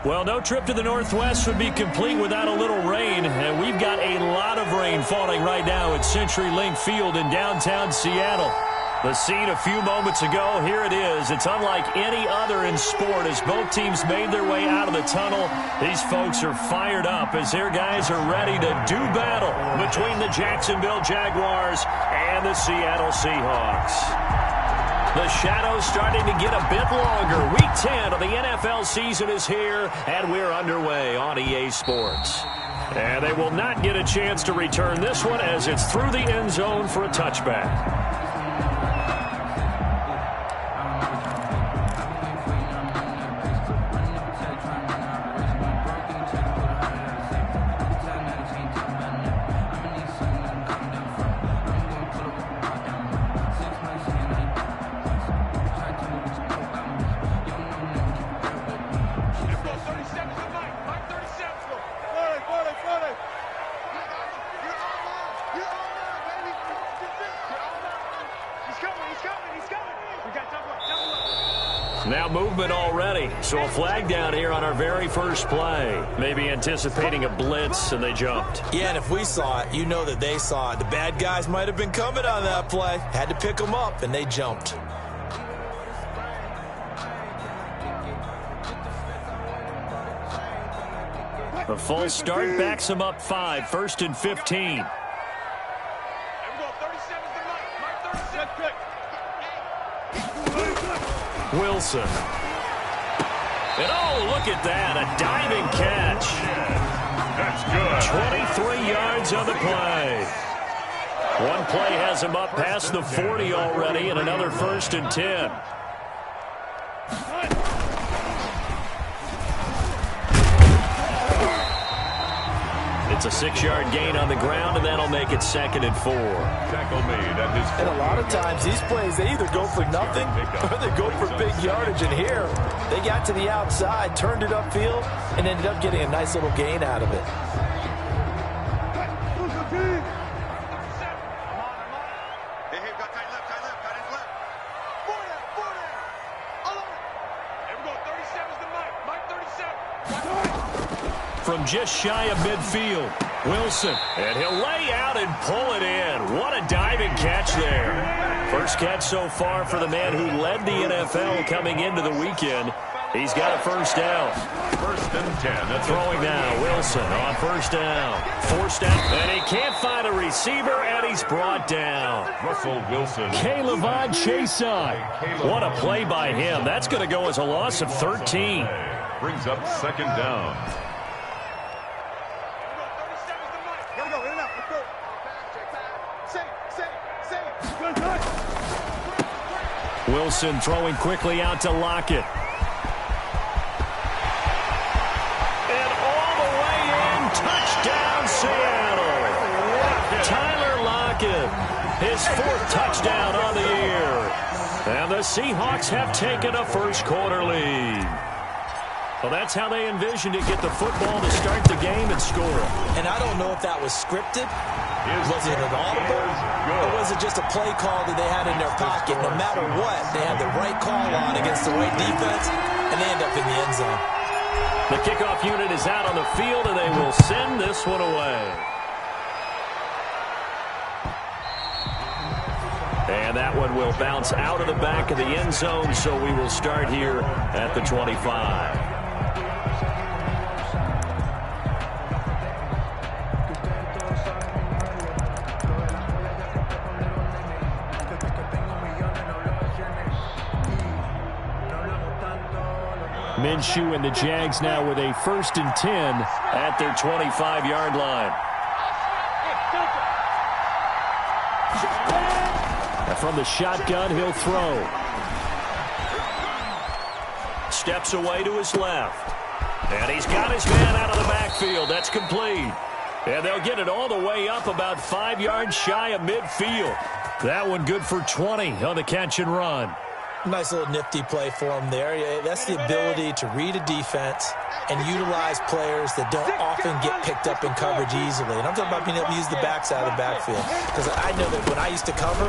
Well, no trip to the Northwest would be complete without a little rain, and we've got a lot of rain falling right now at CenturyLink Field in downtown Seattle. The scene a few moments ago, here it is. It's unlike any other in sport as both teams made their way out of the tunnel. These folks are fired up as their guys are ready to do battle between the Jacksonville Jaguars and the Seattle Seahawks. The shadow's starting to get a bit longer. Week 10 of the NFL season is here, and we're underway on EA Sports. And they will not get a chance to return this one as it's through the end zone for a touchback. Now movement already, so a flag down here on our very first play. Maybe anticipating a blitz, and they jumped. Yeah, and if we saw it, you know that they saw it. The bad guys might have been coming on that play. Had to pick them up, and they jumped. A false start backs him up 5, 1st and 15. Wilson. And oh, look at that, a diving catch. That's good. 23 yards on the play. One play has him up past the 40 already, and another 1st and 10. It's a 6-yard gain on the ground, and that'll make it 2nd and 4. Tackle made at his 40. And a lot of times these plays, they either go for nothing or they go for big yardage. And here, they got to the outside, turned it upfield, and ended up getting a nice little gain out of it. From just shy of midfield, Wilson. And he'll lay out and pull it in. What a diving catch there. First catch so far for the man who led the NFL coming into the weekend. He's got a first down. 1st and 10. That's throwing now. Wilson on first down. Forced down. And he can't find a receiver, and he's brought down. Russell Wilson. K'Lavon Chaisson. What a play by him. That's going to go as a loss of 13. Brings up 2nd down. Wilson throwing quickly out to Lockett. And all the way in, touchdown Seattle. Tyler Lockett, his 4th touchdown on the year. And the Seahawks have taken a first-quarter lead. Well, that's how they envisioned to get the football to start the game and score. And I don't know if that was scripted. Was it an audible? Or was it just a play call that they had in their pocket? No matter what, they had the right call on against the right defense, and they end up in the end zone. The kickoff unit is out on the field, and they will send this one away. And that one will bounce out of the back of the end zone, so we will start here at the 25. Minshew and the Jags now with a 1st and 10 at their 25-yard line. And from the shotgun, he'll throw. Steps away to his left. And he's got his man out of the backfield. That's complete. And they'll get it all the way up about 5 yards shy of midfield. That one good for 20 on the catch and run. Nice little nifty play for him there. That's the ability to read a defense and utilize players that don't often get picked up in coverage easily. And I'm talking about being able to use the backs out of the backfield. Because I know that when I used to cover,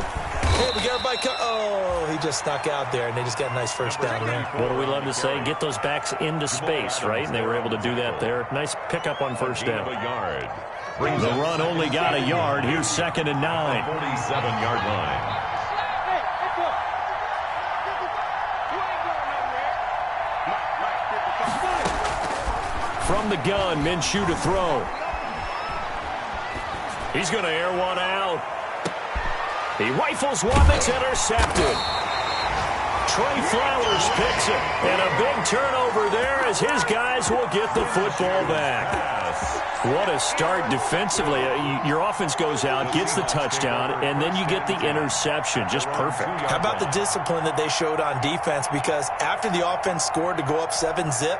Hey, we got everybody. Oh, he just snuck out there, and they just got a nice first down there. What do we love to say? Get those backs into space, right? And they were able to do that there. Nice pickup on first down. The run only got a yard. Here's 2nd and 9. 47-yard line. From the gun, Minshew to throw. He's going to air one out. He rifles one that's intercepted. Trey Flowers picks it. And a big turnover there as his guys will get the football back. What a start defensively. Your offense goes out, gets the touchdown, and then you get the interception. Just perfect. How about the discipline that they showed on defense? Because after the offense scored to go up 7-zip,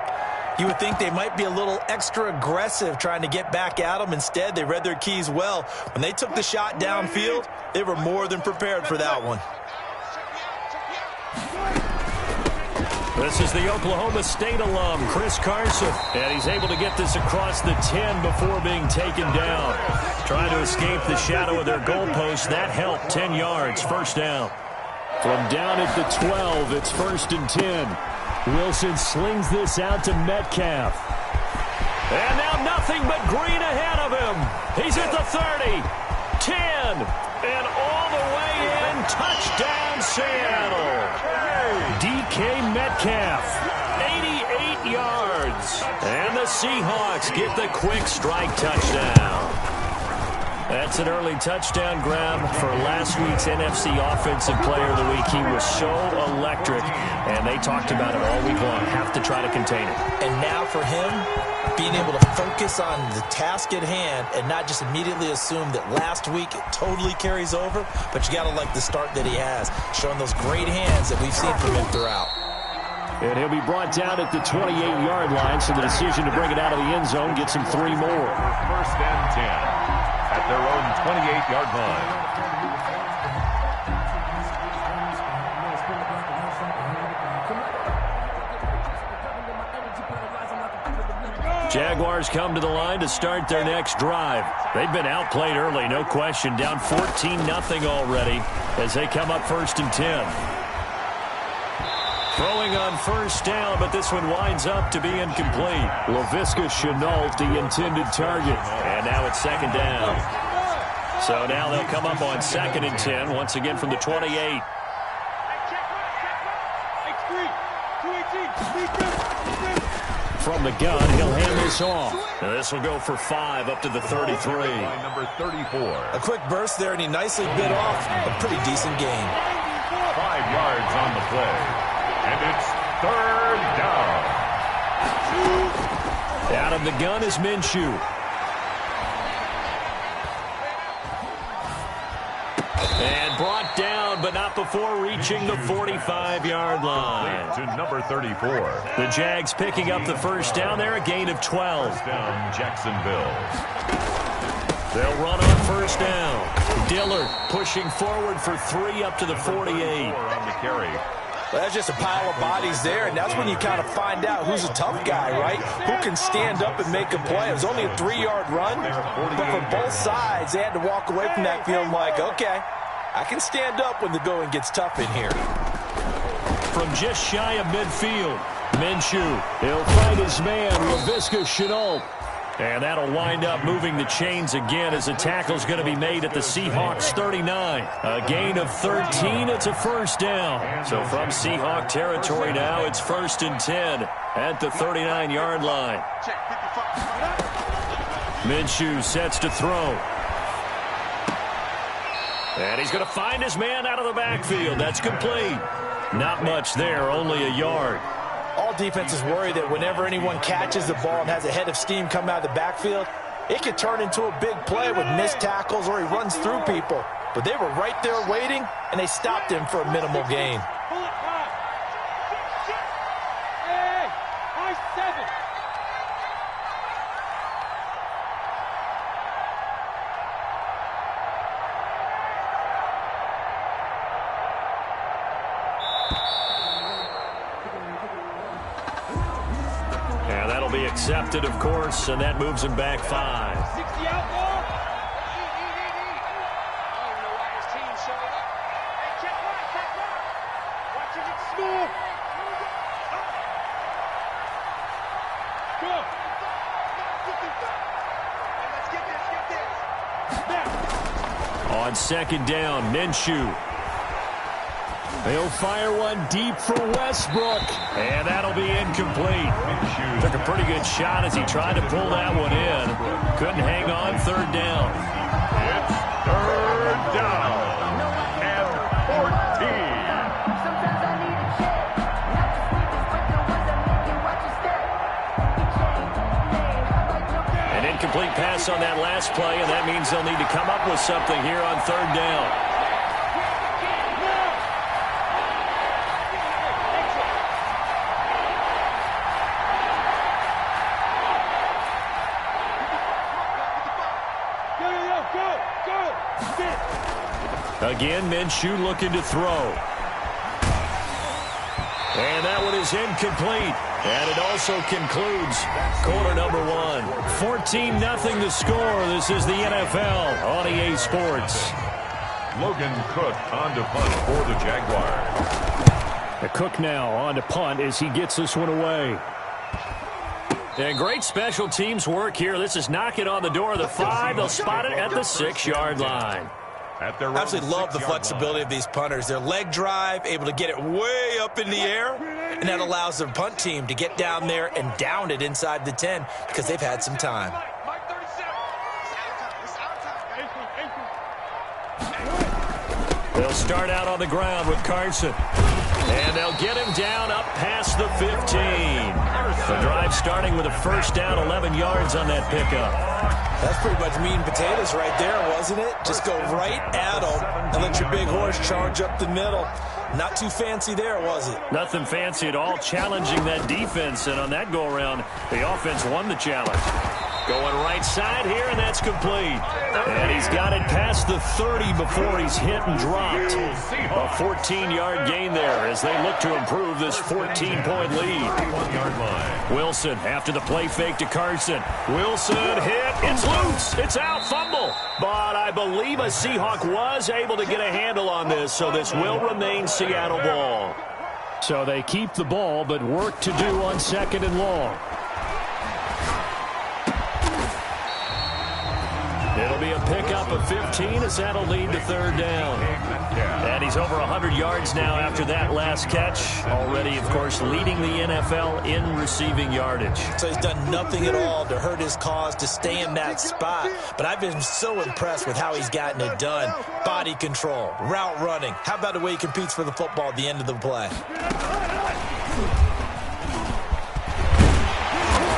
you would think they might be a little extra aggressive trying to get back at them. Instead, they read their keys well. When they took the shot downfield, they were more than prepared for that one. This is the Oklahoma State alum, Chris Carson, and he's able to get this across the 10 before being taken down. Trying to escape the shadow of their goalpost. That helped. 10 yards, first down. From down at the 12, it's 1st and 10. Wilson slings this out to Metcalf. And now nothing but green ahead of him. He's at the 30, 10, and all the way in. Touchdown, Seattle. DK Metcalf, 88 yards. And the Seahawks get the quick strike touchdown. That's an early touchdown grab for last week's NFC Offensive Player of the Week. He was so electric, and they talked about it all week long. Have to try to contain it. And now for him, being able to focus on the task at hand and not just immediately assume that last week it totally carries over, but you got to like the start that he has, showing those great hands that we've seen from him throughout. And he'll be brought down at the 28-yard line, so the decision to bring it out of the end zone gets him 3 more. 1st and 10. At their own 28-yard line. Jaguars come to the line to start their next drive. They've been outplayed early, no question. Down 14-0 already as they come up 1st and 10. Throwing on first down, but this one winds up to be incomplete. Laviska Shenault, the intended target. And now it's 2nd down. So now they'll come up on 2nd and 10, once again from the 28. From the gun, he'll hand this off. Now this will go for 5 up to the 33. Number 34. A quick burst there, and he nicely bit off a pretty decent gain. 5 yards on the play. And it's 3rd down. Out of the gun is Minshew. And brought down, but not before reaching the 45-yard line. To number 34. The Jags picking up the first down there, a gain of 12. First down, Jacksonville. They'll run on first down. Dillard pushing forward for 3 up to the 48. On the carry. Well, that's just a pile of bodies there, and that's when you kind of find out who's a tough guy, right? Who can stand up and make a play. It was only a 3-yard run, but for both sides, they had to walk away from that feeling like, okay, I can stand up when the going gets tough in here. From just shy of midfield, Minshew, he'll find his man, Laviska Shenault. And that'll wind up moving the chains again as the tackle's going to be made at the Seahawks 39. A gain of 13. It's a first down. So from Seahawk territory now, it's 1st and 10 at the 39-yard line. Minshew sets to throw. And he's going to find his man out of the backfield. That's complete. Not much there, only a yard. All defenses worry that whenever anyone catches the ball and has a head of steam come out of the backfield, it could turn into a big play with missed tackles or he runs through people. But they were right there waiting, and they stopped him for a minimal gain. Be accepted, of course, and that moves him back 5. On second down, Minshew. They'll fire one deep for Westbrook, and that'll be incomplete. Took a pretty good shot as he tried to pull that one in. Couldn't hang on, third down. It's third down and 14. An incomplete pass on that last play, and that means they'll need to come up with something here on third down. Again, Minshew looking to throw. And that one is incomplete. And it also concludes quarter number one. 14-0 the score. This is the NFL on EA Sports. Logan Cook on to punt for the Jaguars. The Cook now on to punt as he gets this one away. And great special teams work here. This is knocking on the door of the 5. They'll spot it at the 6-yard line. I absolutely love the flexibility of these punters. Their leg drive, able to get it way up in the air, and that allows their punt team to get down there and down it inside the 10 because they've had some time. They'll start out on the ground with Carson. And they'll get him down up past the 15. The drive starting with a first down, 11 yards on that pickup. That's pretty much meat and potatoes right there, wasn't it? Just go right at them and let your big horse charge up the middle. Not too fancy there, was it? Nothing fancy at all, challenging that defense. And on that go-around, the offense won the challenge. Going right side here, and that's complete. And he's got it past the 30 before he's hit and dropped. A 14-yard gain there as they look to improve this 14-point lead. Wilson after the play fake to Carson. Wilson hit. It's loose. It's out. Fumble. But I believe a Seahawk was able to get a handle on this, so this will remain Seattle ball. So they keep the ball, but work to do on second and long. It'll be a pickup of 15 as that'll lead to third down. And he's over 100 yards now after that last catch. Already, of course, leading the NFL in receiving yardage. So he's done nothing at all to hurt his cause to stay in that spot. But I've been so impressed with how he's gotten it done. Body control, route running. How about the way he competes for the football at the end of the play?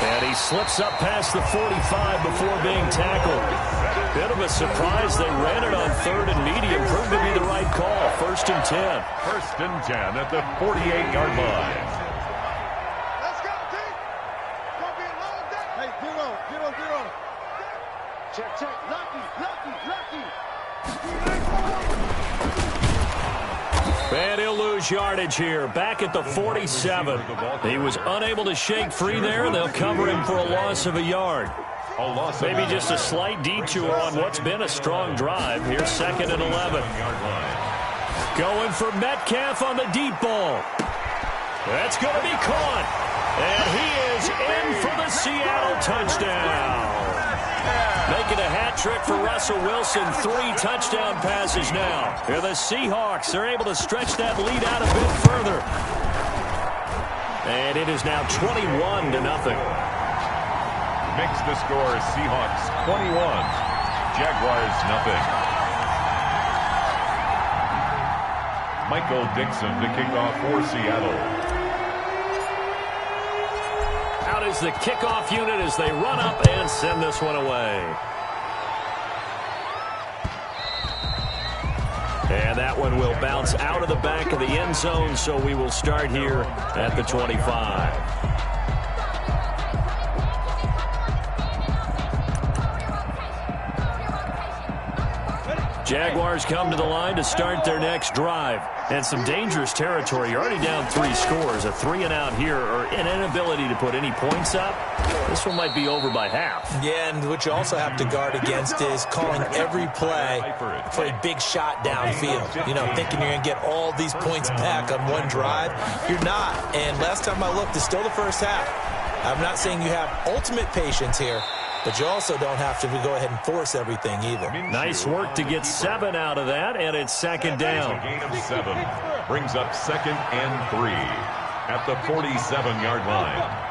And he slips up past the 45 before being tackled. Bit of a surprise. They ran it on third and medium. Proved to be the right call. First and 10. First and 10 at the 48-yard line. Let's go, team. Gonna be a long day. Hey, 0. Check. Lucky. And he'll lose yardage here. Back at the 47. He was unable to shake free there. They'll cover him for a loss of a yard. Maybe just a slight detour on what's been a strong drive. Here's second and 11. Going for Metcalf on the deep ball. That's going to be caught. And he is in for the Seattle touchdown. Making a hat trick for Russell Wilson. 3 touchdown passes now. Here the Seahawks. They're able to stretch that lead out a bit further. And it is now 21-0. Makes the score Seahawks 21, Jaguars nothing. Michael Dixon to kick off for Seattle. Out is the kickoff unit as they run up and send this one away. And that one will bounce out of the back of the end zone, so we will start here at the 25. Jaguars come to the line to start their next drive. And some dangerous territory. You're already down 3 scores. A 3-and-out here, or an inability to put any points up. This one might be over by half. Yeah, and what you also have to guard against is calling every play for a big shot downfield. You know, thinking you're going to get all these points back on one drive. You're not. And last time I looked, it's still the first half. I'm not saying you have ultimate patience here, but you also don't have to go ahead and force everything either. Nice work to get 7 out of that, and it's second down. A gain of 7 brings up 2nd and 3 at the 47-yard line.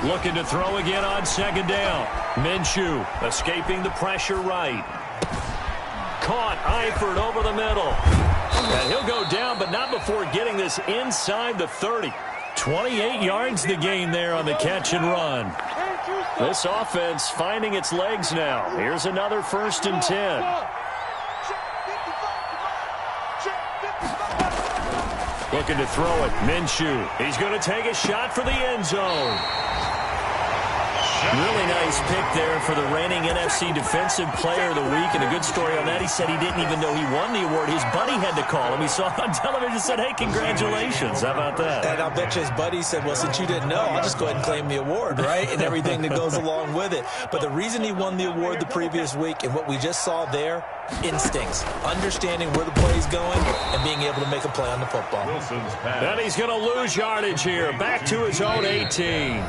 Looking to throw again on second down. Minshew escaping the pressure right. Caught Eifert over the middle. And he'll go down, but not before getting this inside the 30. 28 yards the gain there on the catch and run. This offense finding its legs now. Here's another 1st and 10. Looking to throw it. Minshew. He's going to take a shot for the end zone. Really nice pick there for the reigning NFC Defensive Player of the Week. And a good story on that, he said he didn't even know he won the award. His buddy had to call him. He saw it on television and said, hey, congratulations. How about that? And I'll bet you his buddy said, well, since you didn't know, I'll just go ahead and claim the award, right? And everything that goes along with it. But the reason he won the award the previous week and what we just saw there, instincts, understanding where the play's going and being able to make a play on the football. And he's going to lose yardage here. Back to his own 18.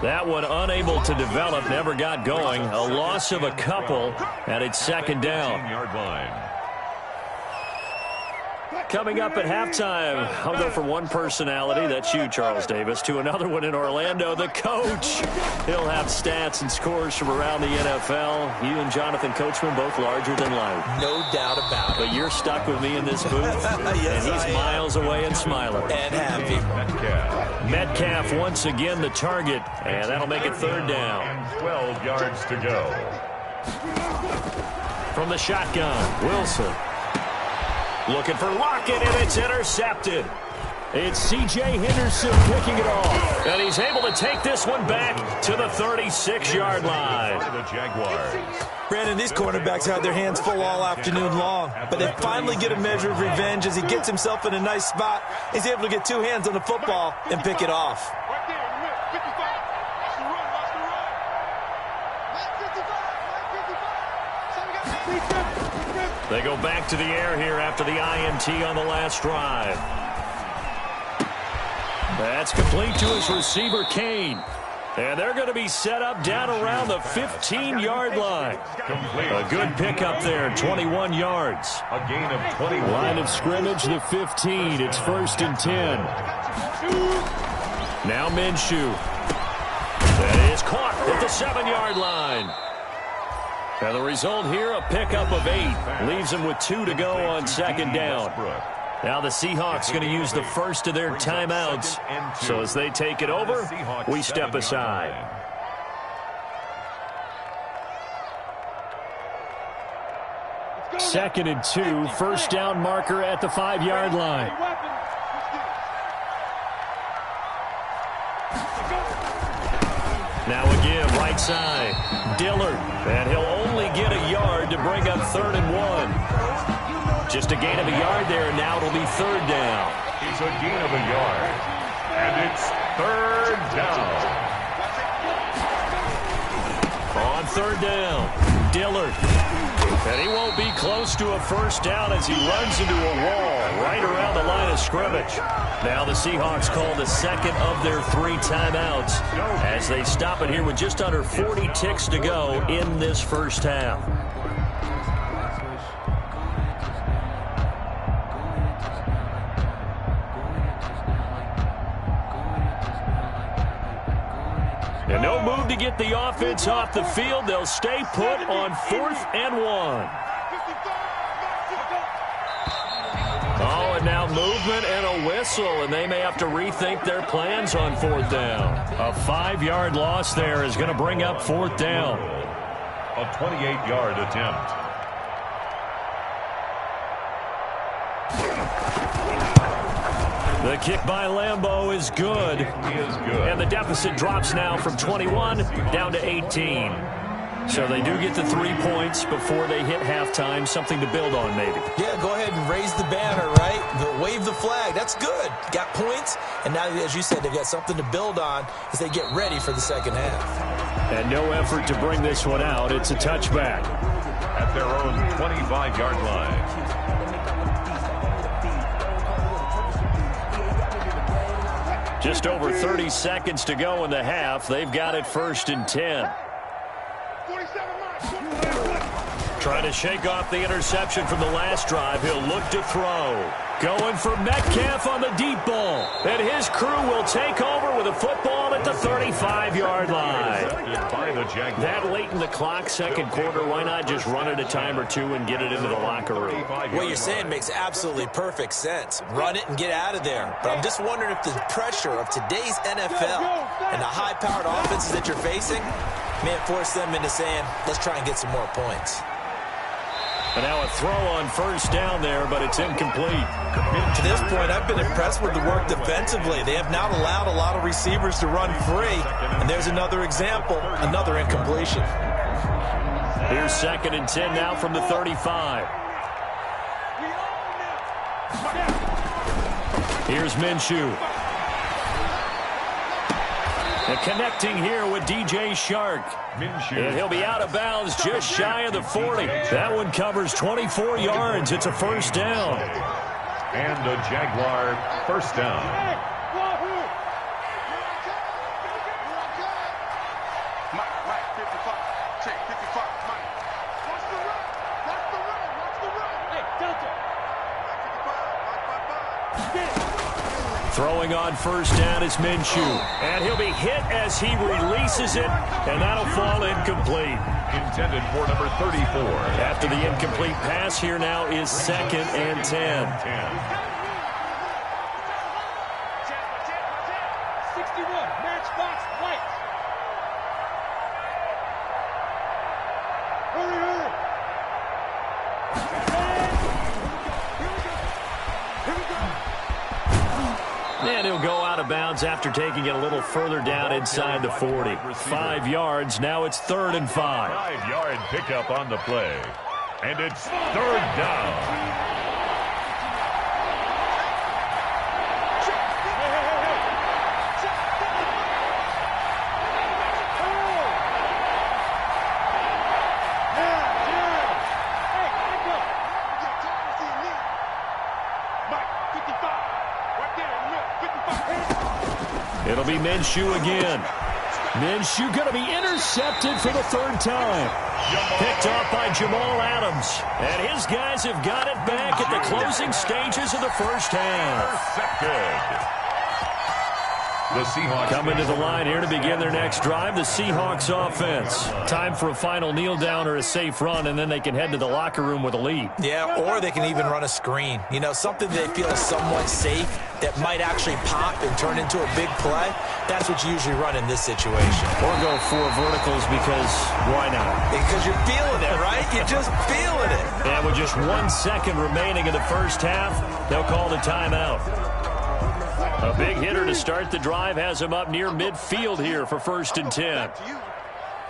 That one unable to develop, never got going. A loss of a couple, and it's second down. Coming up at halftime, I'll go from one personality, that's you, Charles Davis, to another one in Orlando, the coach. He'll have stats and scores from around the NFL. You and Jonathan Coachman both larger than life. No doubt about it. But you're stuck with me in this booth, yes, and he's miles away and smiling. And happy. Metcalf once again the target, and that'll make it 3rd down. And 12 yards to go. From the shotgun, Wilson. Looking for Lockett, and it's intercepted. It's C.J. Henderson picking it off. And he's able to take this one back to the 36-yard line. The Jaguars. Brandon, these cornerbacks had their hands full all afternoon long, but they finally get a measure of revenge as he gets himself in a nice spot. He's able to get 2 hands on the football and pick it off. They go back to the air here after the INT on the last drive. That's complete to his receiver, Kane. And they're going to be set up down around the 15-yard line. A good pickup there, 21 yards. A gain of 21. Line of scrimmage, the 15. It's 1st and 10. Now Minshew. That is caught at the 7-yard line. And the result here, a pickup of 8. Leaves them with 2 to go on second down. Now the Seahawks going to use the first of their timeouts. So as they take it over, we step aside. Second and 2, 1st down marker at the 5-yard line. Now again, right side, Dillard, and he'll only get a yard to bring up 3rd and 1. Just a gain of a yard there, and now it'll be 3rd down. It's a gain of a yard, and it's 3rd down. On 3rd down, Dillard. And he won't be close to a 1st down as he runs into a wall right around the line of scrimmage. Now the Seahawks call the second of their 3 timeouts as they stop it here with just under 40 ticks to go in this first half. And no move to get the offense off the field. They'll stay put on 4th and 1. Oh, and now movement and a whistle, and they may have to rethink their plans on 4th down. A 5-yard loss there is going to bring up 4th down. A 28-yard attempt. The kick by Lambeau is good. He is good. And the deficit drops now from 21 down to 18. So they do get the 3 points before they hit halftime. Something to build on, maybe. Yeah, go ahead and raise the banner, right? Wave the flag. That's good. Got points. And now, as you said, they've got something to build on as they get ready for the second half. And no effort to bring this one out. It's a touchback. At their own 25-yard line. Just over 30 seconds to go in the half. They've got it 1st and 10. Trying to shake off the interception from the last drive. He'll look to throw. Going for Metcalf on the deep ball. And his crew will take over with a football at the 35-yard line. That late in the clock, second quarter, why not just run it a time or two and get it into the locker room? What you're saying makes absolutely perfect sense. Run it and get out of there. But I'm just wondering if the pressure of today's NFL and the high-powered offenses that you're facing may force them into saying, let's try and get some more points. And now a throw on 1st down there, but it's incomplete. To this point, I've been impressed with the work defensively. They have not allowed a lot of receivers to run free. And there's another example, another incompletion. Here's 2nd and 10 now from the 35. Here's Minshew. And connecting here with DJ Shark. And he'll be out of bounds just shy of the 40. That one covers 24 yards. It's a 1st down. And a Jaguar 1st down. Throwing on 1st down is Minshew. And he'll be hit as he releases it, and that'll fall incomplete. Intended for number 34. After the incomplete pass, here now is 2nd and 10. 61, matchbox white. Hurry, hurry. Here we go. And he'll go out of bounds after taking it a little further down inside the 40. 5 yards. Now it's 3rd and 5. 5-yard pickup on the play. And it's 3rd down. It'll be Minshew again. Minshew going to be intercepted for the 3rd time. Picked off by Jamal Adams. And his guys have got it back at the closing stages of the 1st half. Intercepted. The Seahawks coming to the line here to begin their next drive, the Seahawks offense. Time for a final kneel down or a safe run, and then they can head to the locker room with a lead. Yeah, or they can even run a screen. You know, something they feel is somewhat safe that might actually pop and turn into a big play. That's what you usually run in this situation. Or go 4 verticals because why not? Because you're feeling it, right? You're just feeling it. And with just 1 second remaining in the 1st half, they'll call the timeout. A big hitter to start the drive has him up near midfield here for 1st and 10.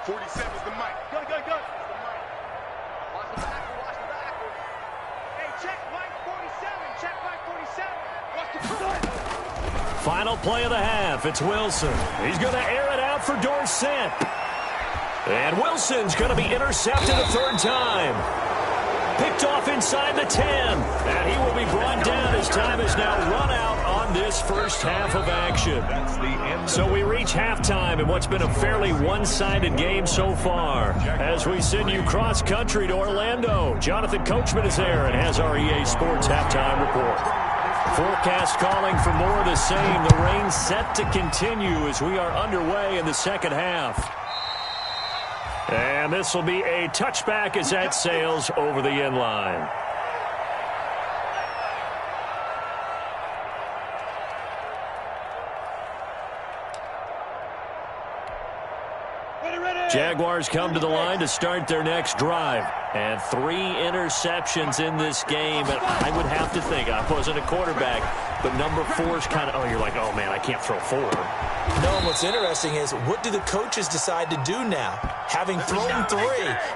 47's the mic. Go, go, go. Watch the back. Hey, check mic 47. Check mic 47. Watch the front. Final play of the half. It's Wilson. He's going to air it out for Dorsett. And Wilson's going to be intercepted a 3rd time. Picked off inside the 10. And he will be brought down as time is now run out on this 1st half of action. So we reach halftime in what's been a fairly one-sided game so far. As we send you cross-country to Orlando, Jonathan Coachman is there and has our EA Sports halftime report. Forecast calling for more of the same. The rain set to continue as we are underway in the 2nd half. And this will be a touchback as that sails over the end line. Jaguars come to the line to start their next drive. And 3 interceptions in this game. And I would have to think, I wasn't a quarterback, but number 4 is kind of, oh, you're like, oh, man, I can't throw 4. No, and what's interesting is, what do the coaches decide to do now? Having thrown 3,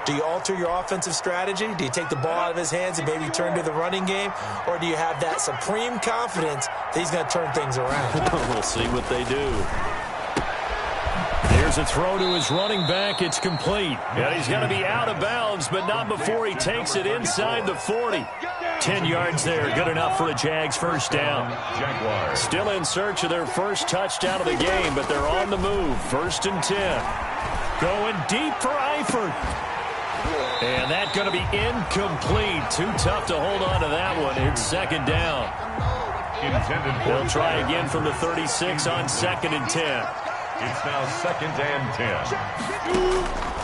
do you alter your offensive strategy? Do you take the ball out of his hands and maybe turn to the running game? Or do you have that supreme confidence that he's going to turn things around? We'll see what they do. Here's a throw to his running back. It's complete. And he's going to be out of bounds, but not before he takes it inside the 40. 10 yards there, good enough for a Jags first down. Jaguars. Still in search of their first touchdown of the game, but they're on the move. 1st and 10. Going deep for Eifert. And that's going to be incomplete. Too tough to hold on to that one. It's 2nd down. They'll try again from the 36 on 2nd and 10. It's now 2nd and 10.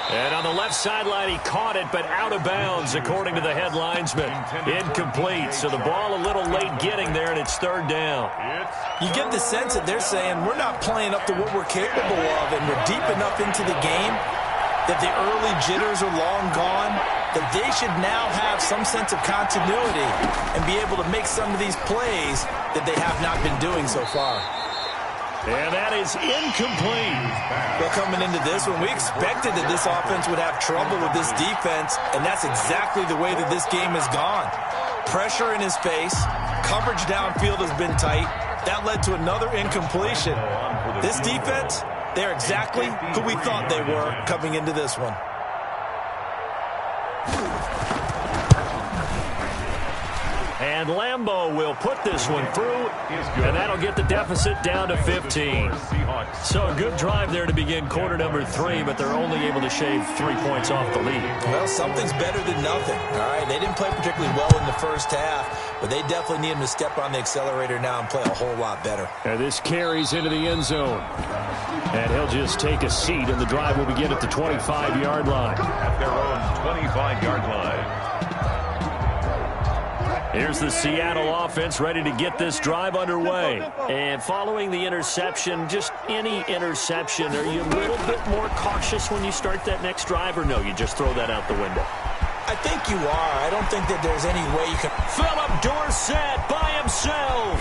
And on the left sideline, he caught it, but out of bounds, according to the head linesman. Incomplete, so the ball a little late getting there, and it's 3rd down. You get the sense that they're saying we're not playing up to what we're capable of, and we're deep enough into the game that the early jitters are long gone, that they should now have some sense of continuity and be able to make some of these plays that they have not been doing so far. And that is incomplete. Well, coming into this one, we expected that this offense would have trouble with this defense, and that's exactly the way that this game has gone. Pressure in his face, coverage downfield has been tight. That led to another incompletion. This defense, they're exactly who we thought they were coming into this one. And Lambeau will put this one through, and that'll get the deficit down to 15. So a good drive there to begin quarter number 3, but they're only able to shave 3 points off the lead. Well, something's better than nothing, all right? They didn't play particularly well in the first half, but they definitely need him to step on the accelerator now and play a whole lot better. And this carries into the end zone. And he'll just take a seat, and the drive will begin at the 25-yard line. At their own 25-yard line. Here's the Seattle offense ready to get this drive underway. And following the interception, just any interception, are you a little bit more cautious when you start that next drive, or no, you just throw that out the window? I think you are. I don't think that there's any way you can... Philip Dorsett by himself.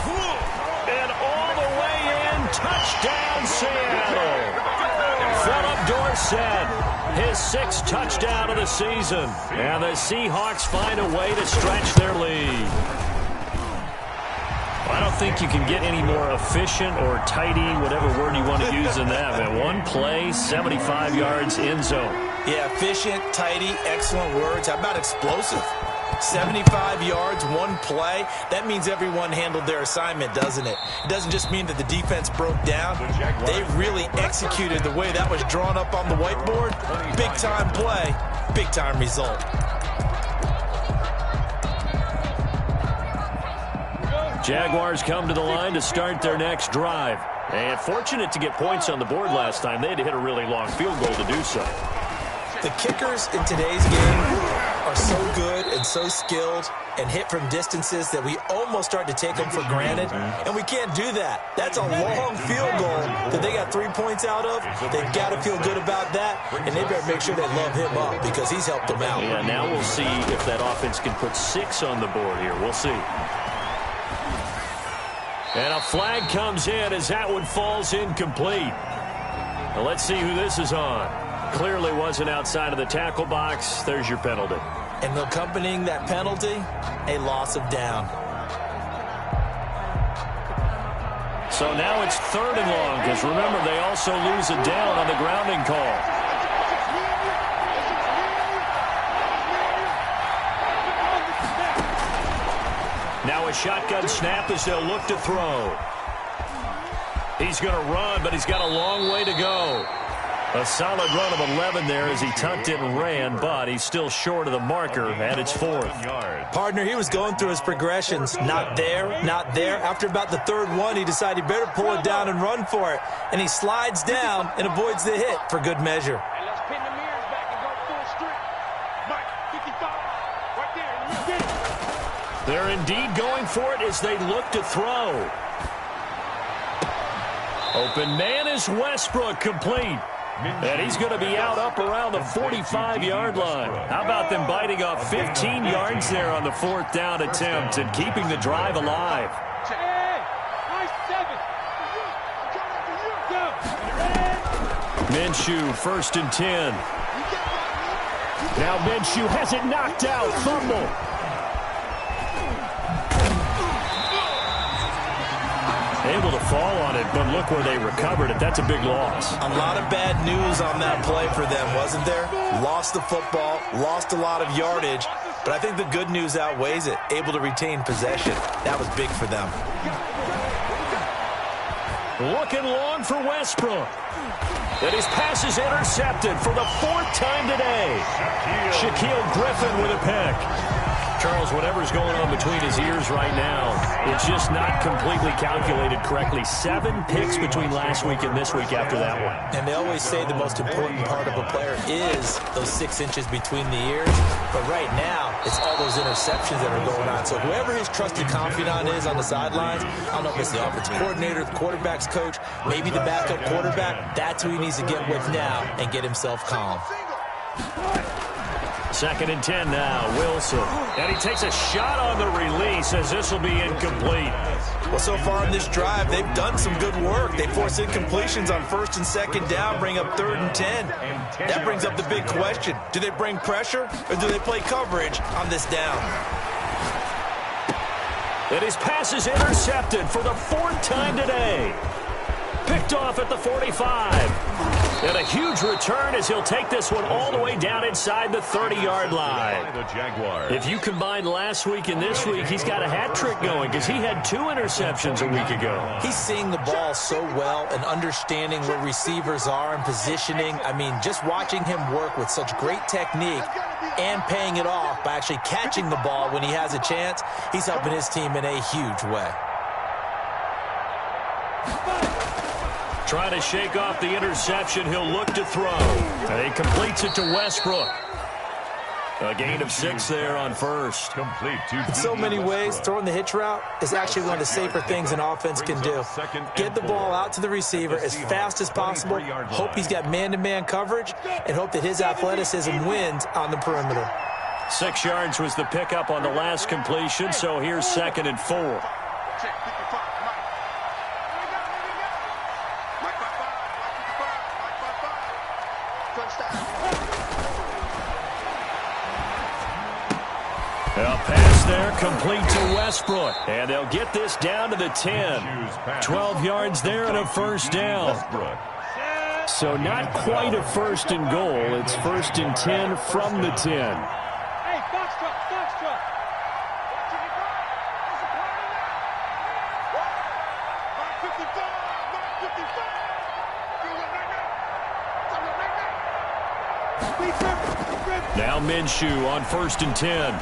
And all the way in, touchdown Seattle. Philip Dorsett, his 6th touchdown of the season. And the Seahawks find a way to stretch their lead. I don't think you can get any more efficient or tidy, whatever word you want to use in that. Man, one play, 75 yards, end zone. Yeah, efficient, tidy, excellent words. How about explosive? 75 yards, one play. That means everyone handled their assignment, doesn't it? It doesn't just mean that the defense broke down. They really executed the way that was drawn up on the whiteboard. Big-time play, big-time result. Jaguars come to the line to start their next drive. And fortunate to get points on the board last time. They had to hit a really long field goal to do so. The kickers in today's game are so good and so skilled and hit from distances that we almost start to take them for granted, and we can't do that. That's a long field goal that they got 3 points out of. They've got to feel good about that, and they better make sure they love him up because he's helped them out. Yeah, now we'll see if that offense can put 6 on the board here. We'll see. And a flag comes in as that one falls incomplete. Now let's see who this is on. Clearly wasn't outside of the tackle box. There's your penalty. And accompanying that penalty, a loss of down. So now it's 3rd and long, because remember, they also lose a down on the grounding call. Now a shotgun snap as they'll look to throw. He's going to run, but he's got a long way to go. A solid run of 11 there as he tucked it and ran, but he's still short of the marker, and it's 4th. Partner, he was going through his progressions. Not there, not there. After about the 3rd one, he decided he better pull it down and run for it. And he slides down and avoids the hit for good measure. And let's pin the mirrors back and go full strength. Mike, 55, right there. They're indeed going for it as they look to throw. Open man is Westbrook, complete. And he's going to be out up around the 45-yard line. How about them biting off 15 yards there on the 4th down attempt and keeping the drive alive? Minshew, 1st and 10. Now Minshew has it knocked out. Fumble. Able to fall on it, but look where they recovered it. That's a big loss. A lot of bad news on that play for them, wasn't there? Lost the football, lost a lot of yardage, but I think the good news outweighs it. Able to retain possession. That was big for them. Looking long for Westbrook. And his pass is intercepted for the 4th time today. Shaquille Griffin with a pick. Charles, whatever's going on between his ears right now, it's just not completely calculated correctly. 7 picks between last week and this week after that one. And they always say the most important part of a player is those 6 inches between the ears. But right now, it's all those interceptions that are going on. So whoever his trusted confidant is on the sidelines, I don't know if it's the offensive coordinator, the quarterback's coach, maybe the backup quarterback, that's who he needs to get with now and get himself calm. 2nd and 10 now, Wilson. And he takes a shot on the release as this will be incomplete. Well, so far in this drive, they've done some good work. They force incompletions on 1st and 2nd down, bring up 3rd and 10. That brings up the big question. Do they bring pressure or do they play coverage on this down? And his pass is intercepted for the 4th time today. Picked off at the 45. And a huge return as he'll take this one all the way down inside the 30-yard line. If you combine last week and this week, he's got a hat trick going because he had 2 interceptions a week ago. He's seeing the ball so well and understanding where receivers are and positioning. I mean, just watching him work with such great technique and paying it off by actually catching the ball when he has a chance, he's helping his team in a huge way. Trying to shake off the interception. He'll look to throw. And he completes it to Westbrook. A gain of 6 there on first. Complete in so many ways, throwing the hitch route is actually one of the safer things an offense can do. Get the ball out to the receiver as fast as possible, hope he's got man-to-man coverage, and hope that his athleticism wins on the perimeter. 6 yards was the pickup on the last completion, so here's 2nd and 4. A pass there, complete to Westbrook. And they'll get this down to the 10. 12 yards there and a 1st down. So not quite a 1st and goal. It's 1st and 10 from the 10. Hey, box truck, box truck. Now Minshew on 1st and 10.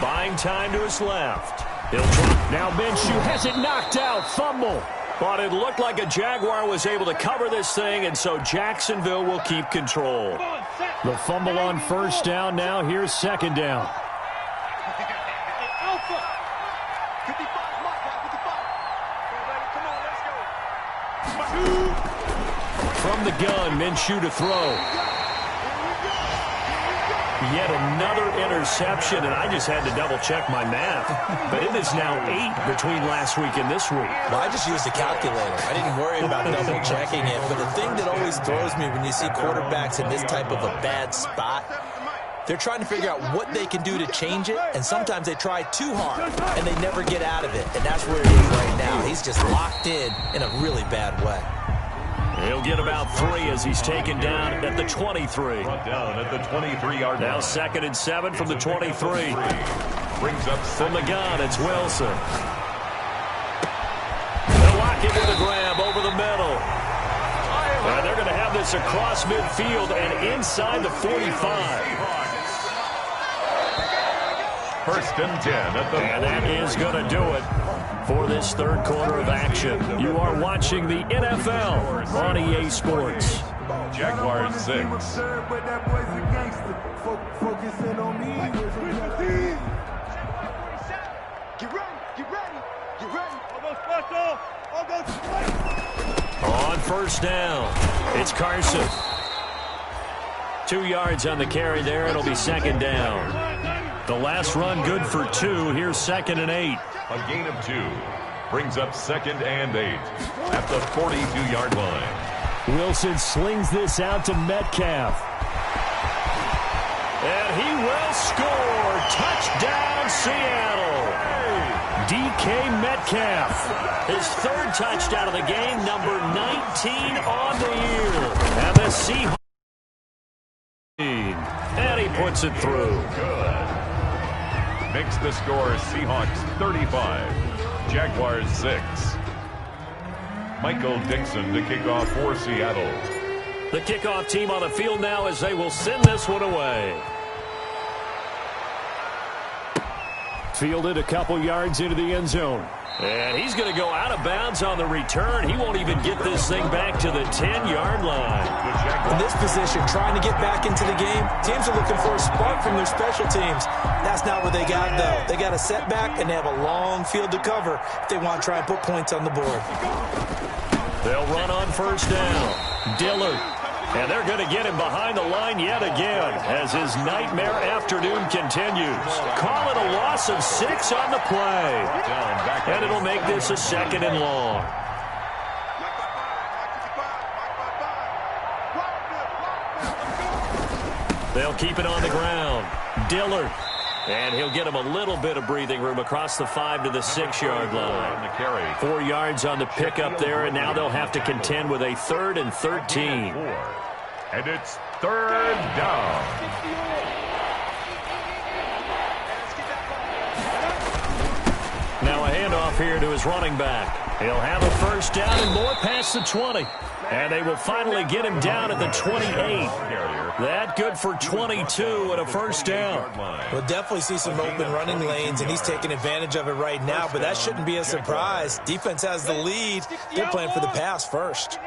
Buying time to his left. He'll drop. Now Minshew has it knocked out. Fumble. But it looked like a Jaguar was able to cover this thing, and so Jacksonville will keep control. The fumble on 1st down. Now here's 2nd down. From the gun, Minshew to throw. Yet another interception, and I just had to double-check my math. But it is now 8 between last week and this week. Well, I just used a calculator. I didn't worry about double-checking it. But the thing that always throws me when you see quarterbacks in this type of a bad spot, they're trying to figure out what they can do to change it, and sometimes they try too hard, and they never get out of it. And that's where it is right now. He's just locked in a really bad way. He'll get about 3 as he's taken down at the 23. Down at the 23-yard line. Now 2nd and 7 from the 23. Brings up from the gun, it's Wilson. They'll lock it with a grab over the middle. And they're going to have this across midfield and inside the 45. 1st and 10 at the And that is going to do it for this 3rd quarter of action. You are watching the NFL on EA Sports. Jaguars 6. On 1st down, it's Carson. 2 yards on the carry there. It'll be 2nd down. The last run good for 2. Here's 2nd and 8. A gain of 2. Brings up 2nd and 8 at the 42-yard line. Wilson slings this out to Metcalf. And he will score. Touchdown, Seattle. DK DK Metcalf. His third touchdown of the game, number 19 on the year. And the Seahawks. And he puts it through. Good. Makes the score Seahawks 35, Jaguars 6. Michael Dixon to kick off for Seattle. The kickoff team on the field now as they will send this one away. Fielded a couple yards into the end zone. And he's going to go out of bounds on the return. He won't even get this thing back to the 10-yard line. In this position, trying to get back into the game, teams are looking for a spark from their special teams. That's not what they got, though. They got a setback, and they have a long field to cover if they want to try and put points on the board. They'll run on first down. Dillard. And they're going to get him behind the line yet again as his nightmare afternoon continues. Call it a loss of 6 on the play. And it'll make this a 2nd and long. They'll keep it on the ground. Dillard. And he'll get him a little bit of breathing room across the 5 to the 6-yard line. 4 yards on the pickup there, and now they'll have to contend with a 3rd and 13. And it's 3rd down. Now a handoff here to his running back. He'll have a first down and more past the 20. And they will finally get him down at the 28. That good for 22 and a first down. We'll definitely see some open running lanes, and he's taking advantage of it right now, but that shouldn't be a surprise. Defense has the lead. They're playing for the pass first.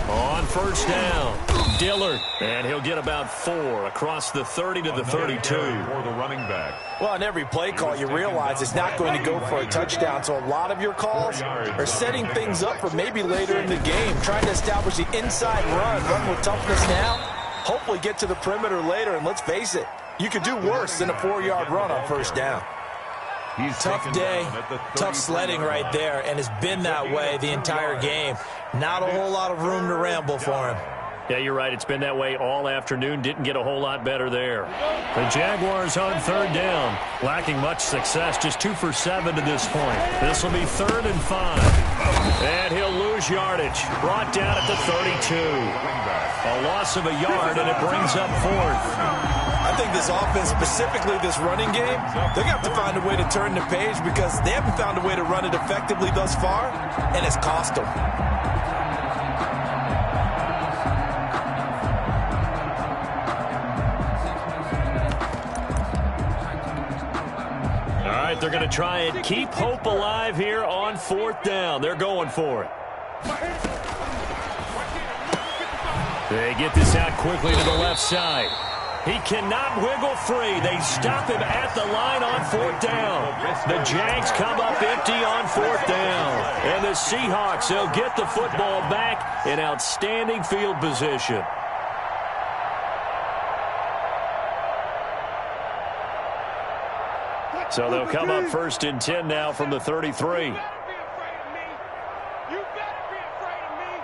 On first down, Dillard. And he'll get about 4 across the 30 to the 32. For the running back. Well, on every play call, you realize it's not going to go for a touchdown, so a lot of your calls are setting things up for maybe later in the game, trying to establish the inside run with toughness now, hopefully get to the perimeter later, and let's face it, you could do worse than a 4-yard run on first down. Tough day, tough sledding right there, and it's been that way the entire game. Not a whole lot of room to ramble for him. Yeah, you're right. It's been that way all afternoon. Didn't get a whole lot better there. The Jaguars on 3rd down. Lacking much success. Just 2 for 7 to this point. This will be 3rd and 5. And he'll lose yardage. Brought down at the 32. A loss of a yard, and it brings up 4th. I think this offense, specifically this running game, they're going to have to find a way to turn the page because they haven't found a way to run it effectively thus far, and it's cost them. They're going to try and keep hope alive here on 4th down. They're going for it. They get this out quickly to the left side. He cannot wiggle free. They stop him at the line on 4th down. The Jags come up empty on 4th down. And the Seahawks, they'll get the football back in outstanding field position. So they'll come up 1st and 10 now from the 33. You better be afraid of me.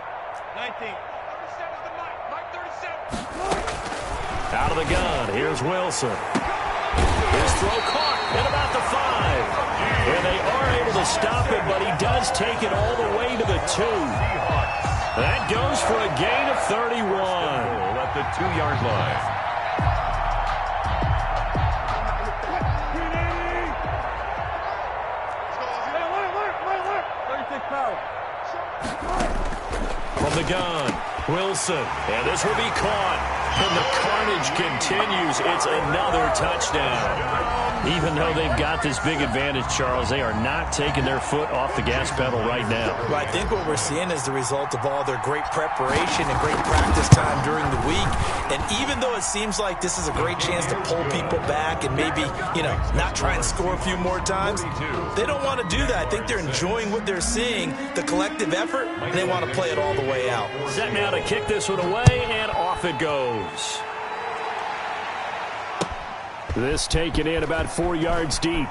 19. 37 is the mic. Mike 37. Out of the gun. Here's Wilson. His throw caught at about the 5. And they are able to stop him, but he does take it all the way to the 2. That goes for a gain of 31. At the 2-yard line. From the gun, Wilson. And this will be caught. And the carnage continues. It's another touchdown. Even though they've got this big advantage, Charles, they are not taking their foot off the gas pedal right now. Well, I think what we're seeing is the result of all their great preparation and great practice time during the week. And even though it seems like this is a great chance to pull people back and maybe, not try and score a few more times, they don't want to do that. I think they're enjoying what they're seeing, the collective effort, and they want to play it all the way out. Set now to kick this one away, and off it goes. This taken in about 4 yards deep.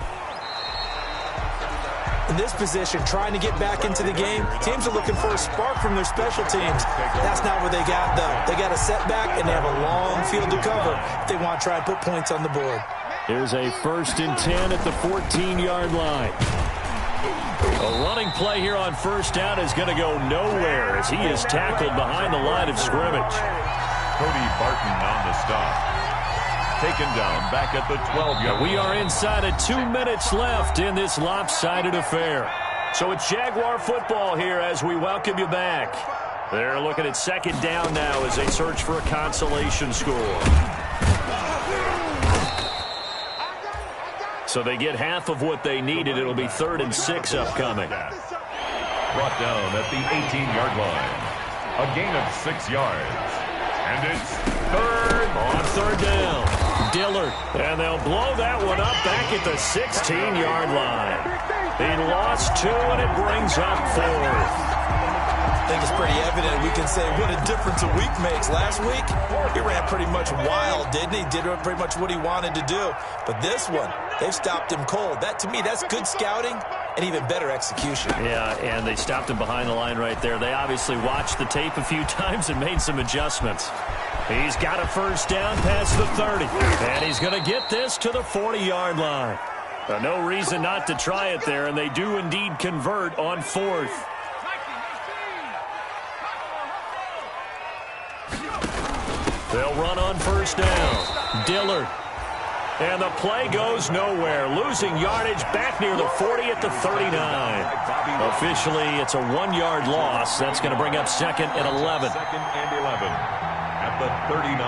In this position, trying to get back into the game, teams are looking for a spark from their special teams. That's not what they got, though. They got a setback, and they have a long field to cover if they want to try and put points on the board. Here's a 1st and 10 at the 14-yard line. A running play here on 1st down is going to go nowhere as he is tackled behind the line of scrimmage. Cody Barton on the stop. Taken down back at the 12-yard line. We are inside of 2 minutes left in this lopsided affair. So it's Jaguar football here as we welcome you back. They're looking at 2nd down now as they search for a consolation score. So they get half of what they needed. It'll be 3rd and 6 upcoming. Brought down at the 18-yard line. A gain of 6 yards. And it's 3rd on 3rd down. Dillard. And they'll blow that one up back at the 16-yard line. He lost 2, and it brings up 4th. I think it's pretty evident. We can say what a difference a week makes. Last week, he ran pretty much wild, didn't he? Did pretty much what he wanted to do. But this one, they've stopped him cold. That, to me, that's good scouting and even better execution. Yeah, and they stopped him behind the line right there. They obviously watched the tape a few times and made some adjustments. He's got a 1st down past the 30. And he's going to get this to the 40-yard line. No reason not to try it there, and they do indeed convert on 4th. They'll run on 1st down. Dillard. And the play goes nowhere. Losing yardage back near the 40 at the 39. Officially, it's a 1-yard loss. That's going to bring up 2nd and 11. 2nd and 11 at the 39.